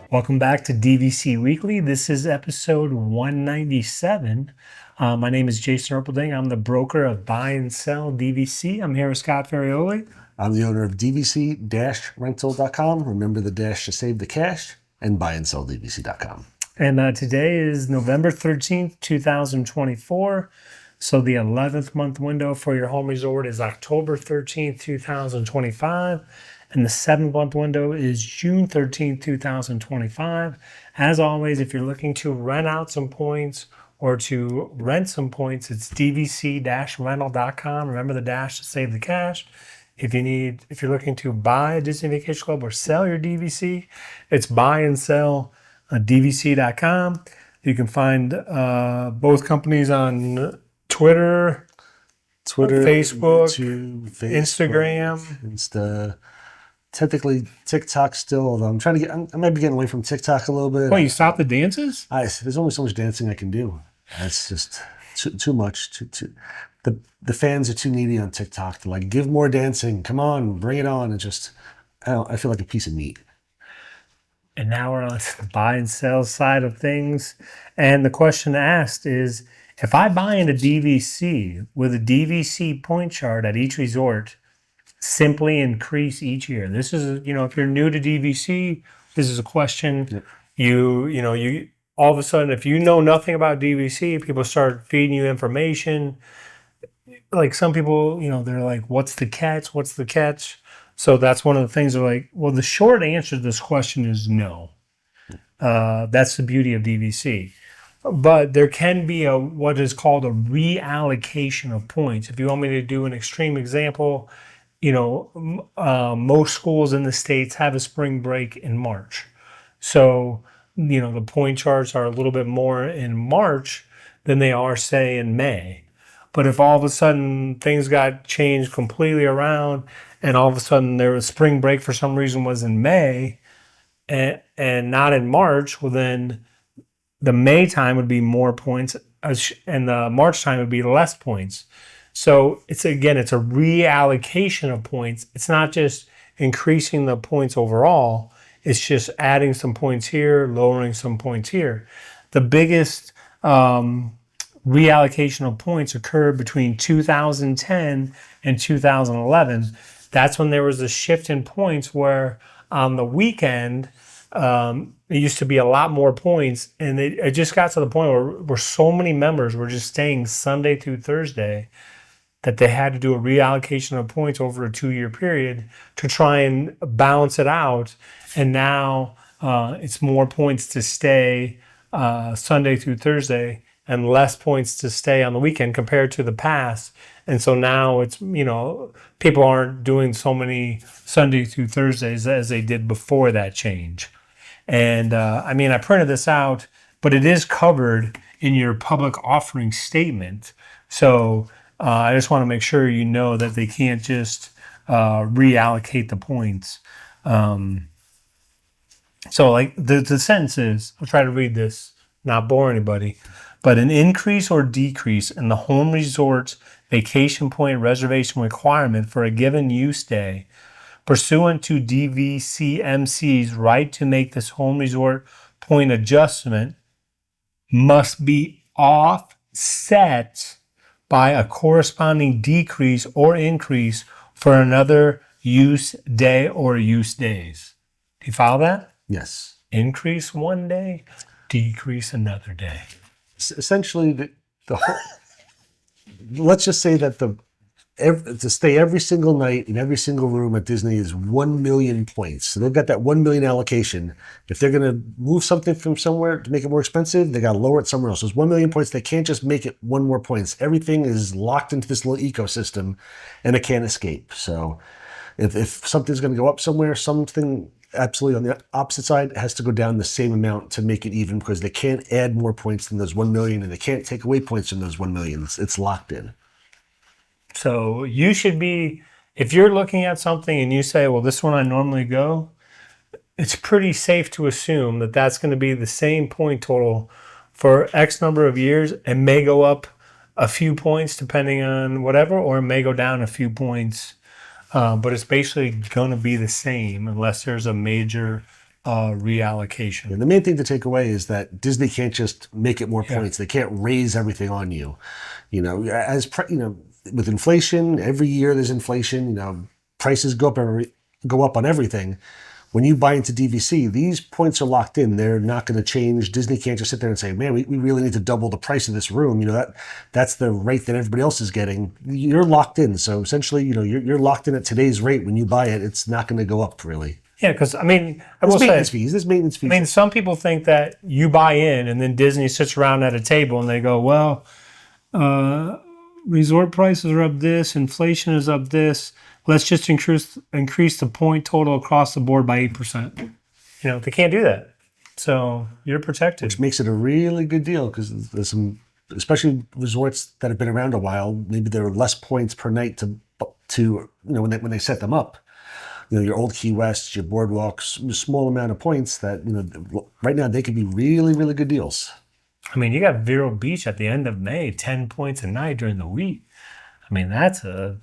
Welcome back to DVC Weekly. This is episode 197. My name is Jason Erpelding. I'm the broker of Buy and Sell DVC. I'm here with Scott Ferrioli. I'm the owner of DVC-Rental.com. Remember the dash to save the cash, and buyandsellDVC.com. And today is November 13th, 2024. So the 11th month window for your home resort is October 13th, 2025. And the 7th-month window is June 13th, 2025. As always, if you're looking to rent out some points or to rent some points, it's DVC-Rental.com. Remember the dash to save the cash. If you're looking to buy a Disney Vacation Club or sell your DVC, it's buy and sell DVC.com. You can find both companies on Twitter, Facebook, Instagram. Insta. Technically TikTok still, although I might be getting away from TikTok a little bit. Well, you stopped the dances? There's only so much dancing I can do. That's just too much. The fans are too needy on TikTok to give more dancing. Come on, bring it on. I feel like a piece of meat. And now we're on the buy and sell side of things. And the question asked is, if I buy into DVC with a DVC point chart at each resort, simply increase each year. This is, if you're new to DVC, this is a question. You all of a sudden, if you know nothing about DVC, people start feeding you information. Like some people, they're like, what's the catch? What's the catch? So that's one of the things they're like, well, the short answer to this question is no. That's the beauty of DVC. But there can be what is called a reallocation of points. If you want me to do an extreme example, most schools in the States have a spring break in March. So, the point charts are a little bit more in March than they are, say, in May. But if all of a sudden things got changed completely around and all of a sudden there was spring break for some reason was in May and not in March, well, then the May time would be more points and the March time would be less points. So it's a reallocation of points. It's not just increasing the points overall. It's just adding some points here, lowering some points here. The biggest reallocation of points occurred between 2010 and 2011. That's when there was a shift in points where on the weekend, it used to be a lot more points. And it just got to the point where so many members were just staying Sunday through Thursday that they had to do a reallocation of points over a 2-year period to try and balance it out. And now it's more points to stay Sunday through Thursday and less points to stay on the weekend compared to the past. And so now it's, people aren't doing so many Sunday through Thursdays as they did before that change. And I printed this out, but it is covered in your public offering statement. So I just want to make sure you know that they can't just reallocate the points. So the sentence is, I'll try to read this, not bore anybody, but an increase or decrease in the home resort's vacation point reservation requirement for a given use day pursuant to DVCMC's right to make this home resort point adjustment must be offset by a corresponding decrease or increase for another use day or use days. Do you follow that? Yes. Increase one day, decrease another day. Essentially, let's just say that to stay every single night in every single room at Disney is 1 million points. So they've got that 1 million allocation. If they're going to move something from somewhere to make it more expensive, they got to lower it somewhere else. So it's 1 million points. They can't just make it one more points. Everything is locked into this little ecosystem and it can't escape. So if something's going to go up somewhere, something absolutely on the opposite side has to go down the same amount to make it even, because they can't add more points than those 1 million and they can't take away points from those 1 million. It's locked in. So you should be, if you're looking at something and you say, well, this one I normally go, it's pretty safe to assume that that's going to be the same point total for X number of years. It may go up a few points depending on whatever, or it may go down a few points, but it's basically going to be the same unless there's a major reallocation. And the main thing to take away is that Disney can't just make it more points. They can't raise everything on you. You know, with inflation, every year there's inflation. You know, prices go up on everything. When you buy into DVC, these points are locked in. They're not going to change. Disney can't just sit there and say, man, we really need to double the price of this room. You know, that's the rate that everybody else is getting. You're locked in. So essentially, you know, you're locked in at today's rate. When you buy it, it's not going to go up really. Yeah, because I mean, I will There's maintenance say, fees. There's maintenance fees. I mean, some people think that you buy in and then Disney sits around at a table and they go, well, resort prices are up this, inflation is up this. Let's just increase the point total across the board by 8%. You know, they can't do that. So you're protected. Which makes it a really good deal because there's some, especially resorts that have been around a while, maybe there are less points per night to you know, when they set them up. You know, your old Key West, your boardwalks, a small amount of points that, you know, right now they could be really, really good deals. I mean, you got Vero Beach at the end of May, 10 points a night during the week. I mean, that's a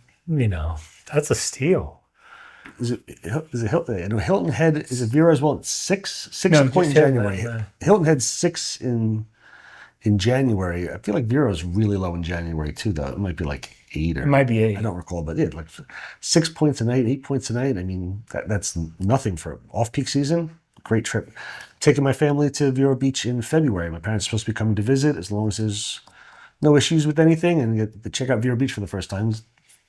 steal. Is it Hilton? I know Hilton Head, is it Vero as well? It's six No, point in just January. Hilton, Hilton Head 6 in January. I feel like Vero is really low in January too, though. It might be like 8 or It might be 8. I don't recall, but yeah, like 6 points a night, 8 points a night. I mean, that's nothing for off-peak season. Great trip. Taking my family to Vero Beach in February. My parents are supposed to be coming to visit as long as there's no issues with anything, and get to check out Vero Beach for the first time. It's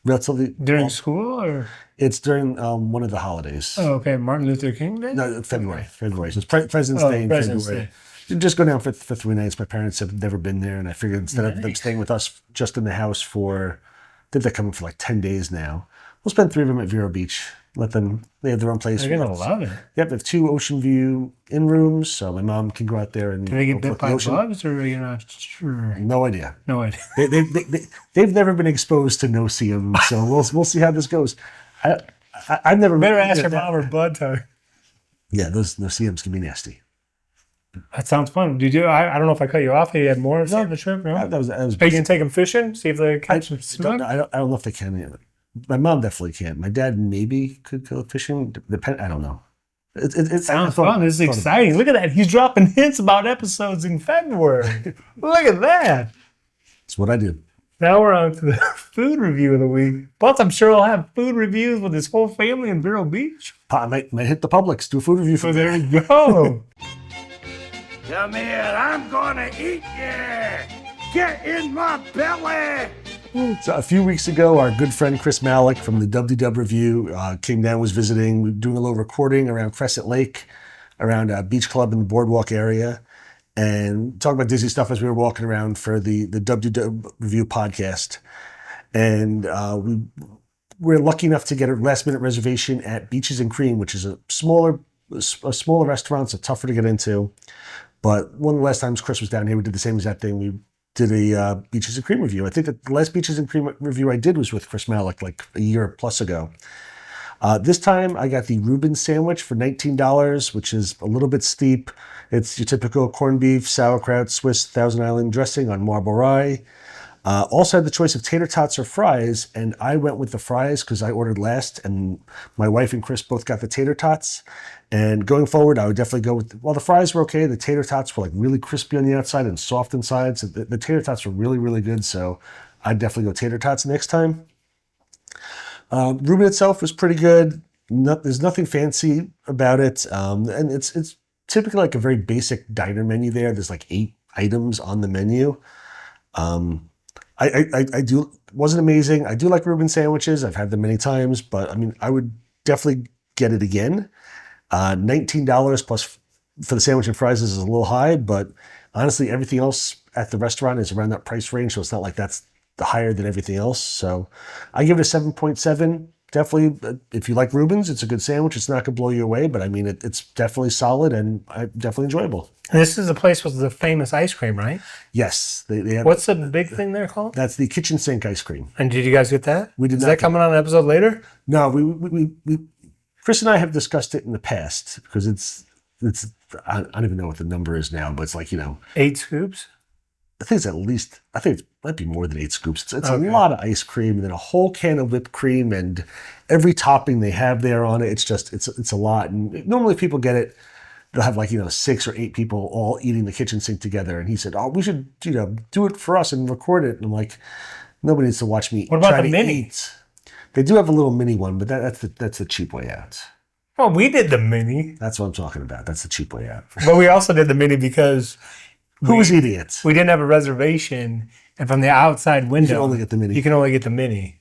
relatively During school or? It's during one of the holidays. Oh, okay. Martin Luther King Day? No, February. So it's President's Day in President's February. Day. Just go down for 3 nights. My parents have never been there, and I figured instead of them staying with us just in the house for, I think they're coming for like 10 days now. We'll spend 3 of them at Vero Beach. Let them, they have their own place. They're going to love it. Yep, they have 2 ocean view in rooms, so my mom can go out there and. Do they get bit overlook the by ocean. bugs or are you not sure? No idea. No idea. They've never been exposed to no-see-em, so we'll see how this goes. I've never. Better ask your mom or bud to. Yeah, those no-see-ems can be nasty. That sounds fun. Did you? I don't know if I cut you off. You had more on the trip. No? That was. Are you gonna take them fishing? See if they catch some I snook? don't know if they can. My mom definitely can't. My dad maybe could go fishing. I don't know. It Sounds fun. This is exciting. Look at that. He's dropping hints about episodes in February. Look at that. It's what I do. Now we're on to the food review of the week. Plus, I'm sure he'll have food reviews with his whole family in Vero Beach. I might hit the Publix, do a food review for So there you go. Come here, I'm gonna eat you! Get in my belly! So a few weeks ago, our good friend Chris Malick from the WDW Review came down, was visiting. We were doing a little recording around Crescent Lake, around a beach club in the boardwalk area, and talking about Disney stuff as we were walking around for the WDW Review podcast. And we're lucky enough to get a last-minute reservation at Beaches and Cream, which is a smaller restaurant, so tougher to get into. But one of the last times Chris was down here, we did the same exact thing. We did a Beaches and Cream review. I think that the last Beaches and Cream review I did was with Chris Malick like a year plus ago. This time I got the Reuben sandwich for $19, which is a little bit steep. It's your typical corned beef, sauerkraut, Swiss Thousand Island dressing on marble rye. Also had the choice of tater tots or fries, and I went with the fries because I ordered last, and my wife and Chris both got the tater tots. And going forward, I would definitely go with, well, the fries were okay. The tater tots were like really crispy on the outside and soft inside. So the tater tots were really, really good. So I'd definitely go tater tots next time. Reuben itself was pretty good. There's nothing fancy about it. And it's typically like a very basic diner menu there. There's like 8 items on the menu. I do, wasn't amazing. I do like Reuben sandwiches. I've had them many times, but I mean, I would definitely get it again. $19 plus for the sandwich and fries is a little high, but honestly, everything else at the restaurant is around that price range, so it's not like that's the higher than everything else. So I give it a 7.7. Definitely, if you like Reuben's, it's a good sandwich. It's not going to blow you away, but I mean, it's definitely solid and definitely enjoyable. And this is the place with the famous ice cream, right? Yes. They have, What's the big thing there called? that's the kitchen sink ice cream. And did you guys get that? We did Is not that get coming on an episode later? No, we Chris and I have discussed it in the past because it's I don't even know what the number is now, but it's like, 8 scoops? I think it might be more than 8 scoops. It's Okay. a lot of ice cream and then a whole can of whipped cream and every topping they have there on it. It's a lot. And normally people get it they'll have like, 6 or 8 people all eating the kitchen sink together. And he said, oh, we should, do it for us and record it. And I'm like, nobody needs to watch me. What about try the to mini? eat. They do have a little mini one, but that's the cheap way out. Well, we did the mini, That's what I'm talking about. That's the cheap way out. but we also did the mini because Who was eating it? we didn't have a reservation, and from the outside window, only get the mini. You can only get the mini.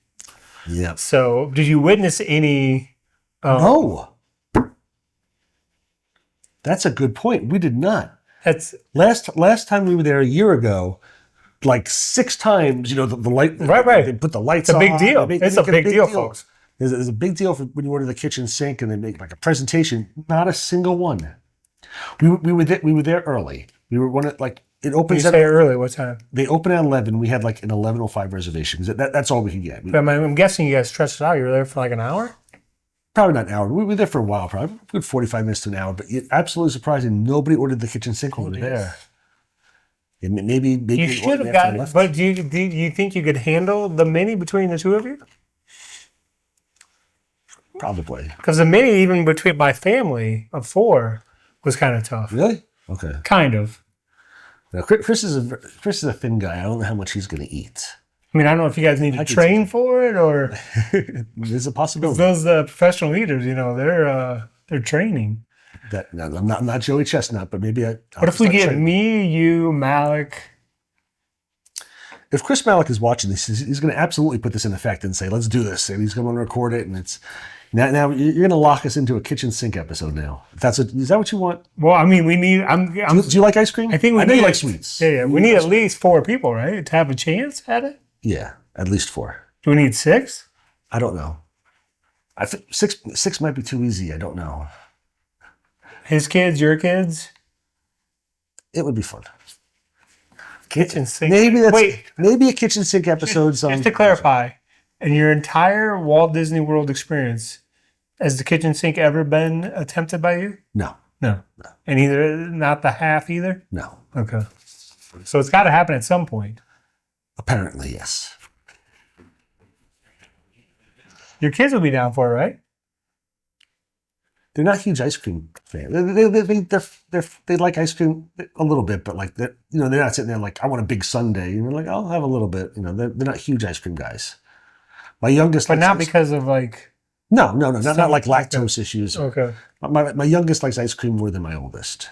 Yep. So, did you witness any? No. That's a good point. We did not. That's Last time we were there a year ago, like 6 times, the light. Right. They put the lights it's a on. big deal. They It's make a big deal, folks. There's a big deal for when you order the kitchen sink and they make like a presentation. Not a single one. We were there early. We were one of like it You opens. say early. What time? They open at 11. We had like an 11:05 reservation. That's all we could get. I'm guessing you guys stretched it out. You were there for like an hour. Probably not an hour. We were there for a while, probably good 45 minutes to an hour. But absolutely surprising, nobody ordered the kitchen sink when we were there. And maybe You should have gotten. But do you think you could handle the mini between the two of you? Probably. Because the mini, even between my family of 4, was kind of tough. Really? Okay. Kind of. Now, Chris is a thin guy. I don't know how much he's going to eat. I mean, I don't know if you guys need to I can train for it or There's a possibility. those professional eaters. They're training. I'm not Joey Chestnut, but maybe I. What if we get me, you, Malik? If Chris Malik is watching this, he's going to absolutely put this in effect and say, "Let's do this," and he's going to record it. And it's now you're going to lock us into a kitchen sink episode now. Is that what you want? Well, I mean, we need. Do you like ice cream? I think we know need you like sweets. Yeah. We need at least 4 people, right, to have a chance at it. Yeah, at least 4. Do we need 6? I don't know. I think 6 might be too easy. I don't know. His kids, your kids, It would be fun. kitchen sink. Maybe a kitchen sink episode. Just to clarify, in your entire Walt Disney World experience, has the kitchen sink ever been attempted by you? No. And not the half either? No. Okay. So it's got to happen at some point. Apparently, yes. Your kids will be down for it, right? They're not huge ice cream fans. They like ice cream a little bit, but like they're not sitting there like I want a big sundae. And they're like I'll have a little bit. They're not huge ice cream guys. My youngest, But not because of like. No, not like lactose issues. Okay. My youngest likes ice cream more than my oldest.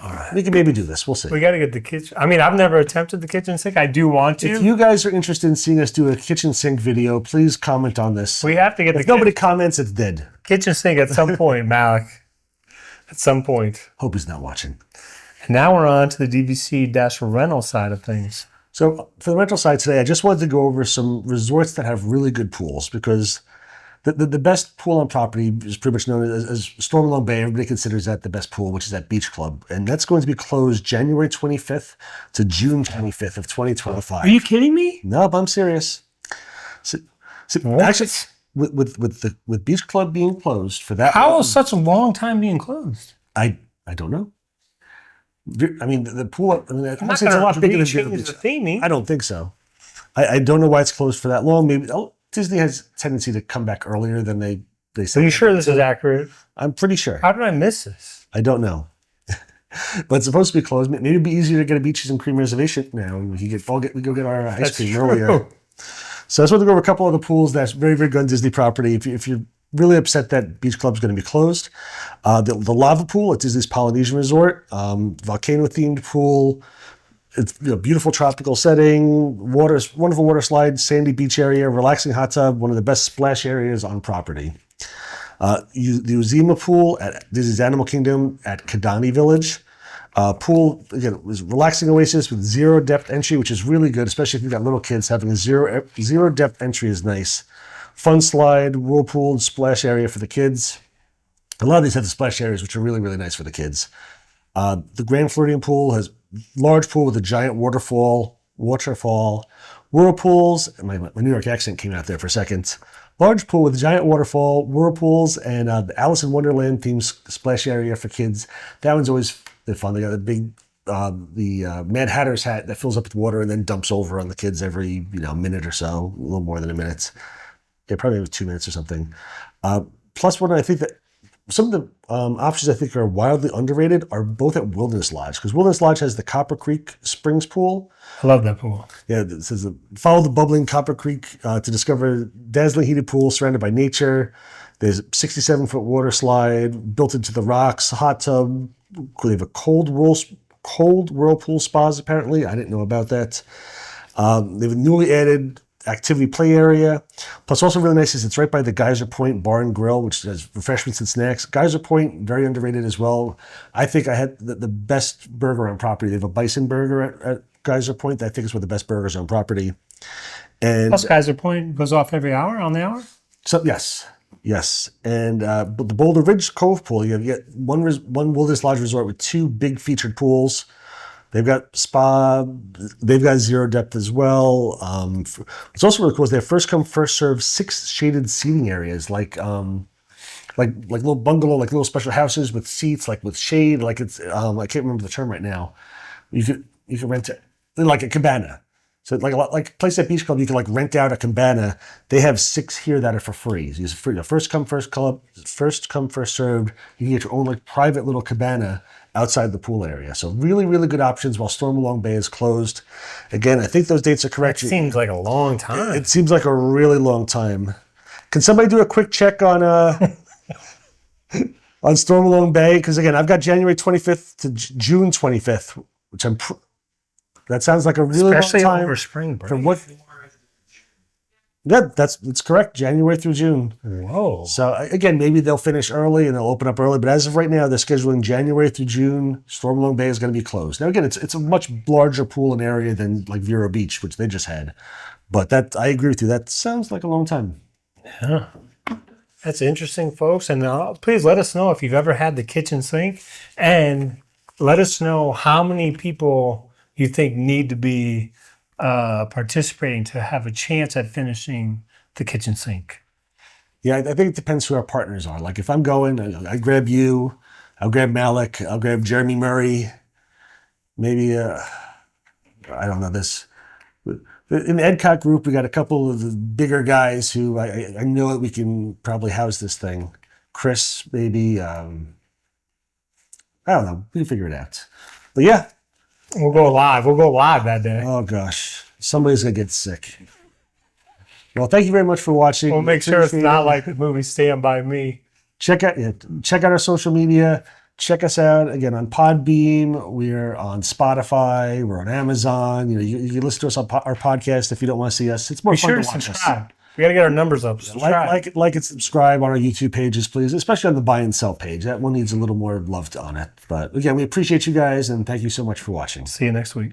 All right, we can maybe do this. We'll see. We got to get the kitchen. I mean, I've never attempted the kitchen sink. I do want to. If you guys are interested in seeing us do a kitchen sink video, please comment on this. We have to get If nobody comments, it's dead. kitchen sink at some point, Malik. At some point. Hope he's not watching. And now we're on to the DVC-Rental side of things. So for the rental side today, I just wanted to go over some resorts that have really good pools because the best pool on property is pretty much known as Stormalong Bay. Everybody considers that the best pool, which is at Beach Club. And that's going to be closed January 25th to June 25th of 2025. Are you kidding me? Nope, I'm serious. So actually, with Beach Club being closed for that, How is such a long time being closed? I don't know. I mean, the pool. I mean, I'm not it's a lot bigger than the change beach. the theming. I don't think so. I don't know why it's closed for that long. Maybe Disney has a tendency to come back earlier than they say. Are you sure this is accurate? I'm pretty sure. How did I miss this? I don't know. But it's supposed to be closed. Maybe it'd be easier to get a Beaches and Cream reservation now. We go get our ice cream earlier. So I just want to go over a couple of the pools that's very, very good on Disney property. If you're really upset that Beach Club's going to be closed, the lava pool at Disney's Polynesian Resort, volcano themed pool. It's beautiful tropical setting, wonderful water slide, sandy beach area, relaxing hot tub, one of the best splash areas on property. The Uzima pool at Disney's Animal Kingdom at Kidani Village. Pool, again, was relaxing oasis with 0 depth entry, which is really good, especially if you've got little kids. Having a zero depth entry is nice. Fun slide, whirlpool, splash area for the kids. A lot of these have the splash areas, which are really, really nice for the kids. The Grand Floridian pool has large pool with a giant waterfall, whirlpools. My New York accent came out there for a second. Large pool with a giant waterfall, whirlpools, and the Alice in Wonderland themed splash area for kids. That one's always fun. They got a big Mad Hatter's hat that fills up with water and then dumps over on the kids every minute or so, a little more than a minute. Yeah, probably 2 minutes or something. Plus one, I think that some of the options I think are wildly underrated are both at Wilderness Lodge, because Wilderness Lodge has the Copper Creek Springs pool. I love that pool. Yeah, it says follow the bubbling Copper Creek to discover dazzling heated pool surrounded by nature. There's a 67-foot water slide built into the rocks, hot tub. They have a cold whirlpool spas, apparently. I didn't know about that. They have a newly added activity play area. Plus, also really nice is it's right by the Geyser Point Bar and Grill, which has refreshments and snacks. Geyser Point, very underrated as well. I think I had the best burger on property. They have a bison burger at Geyser Point that I think is one of the best burgers on property. And Plus, Geyser Point goes off every hour on the hour? so yes. And but the Boulder Ridge Cove pool, you get one Wilderness Lodge resort with 2 big featured pools. They've got spa. They've got zero depth as well. It's also really cool is they have first come first serve 6 shaded seating areas, like little bungalow, like little special houses with seats, like with shade. Like it's I can't remember the term right now. You could rent it like a cabana. So like Place at Beach Club, you can like rent out a cabana. They have 6 here that are for free. So it's free. First come first served. You can get your own like private little cabana outside the pool area. So really, really good options while Stormalong Bay is closed. Again, I think those dates are correct. It seems like a long time. It seems like a really long time. Can somebody do a quick check on on Stormalong Bay? Because again, I've got January 25th to June 25th, which that sounds like a really Especially long time over spring break. for what. Yeah, that's correct. January through June. Whoa. So again, maybe they'll finish early and they'll open up early. But as of right now, they're scheduling January through June. Stormalong Bay is going to be closed. Now again, it's a much larger pool and area than like Vero Beach, which they just had. But that I agree with you. That sounds like a long time. Yeah. That's interesting, folks. And please let us know if you've ever had the kitchen sink, and let us know how many people you think need to be participating to have a chance at finishing the kitchen sink. Yeah, I think it depends who our partners are. Like if I'm going, I grab you, I'll grab Malik, I'll grab Jeremy Murray, maybe, I don't know this. In the Edcott group, we got a couple of the bigger guys who I know that we can probably house this thing. Chris, maybe, I don't know, we can figure it out. But yeah. We'll go live that day. Oh gosh, somebody's gonna get sick. Well, thank you very much for watching. We'll make sure it's not like the movie Stand By Me. Check out our social media. Check us out again on Podbeam. We're on Spotify. We're on Amazon. You listen to us on our podcast if you don't want to see us. It's more fun to watch subscribe. us. We got to get our numbers up. Like and subscribe on our YouTube pages, please, especially on the buy and sell page. That one needs a little more love on it. But again, we appreciate you guys and thank you so much for watching. See you next week.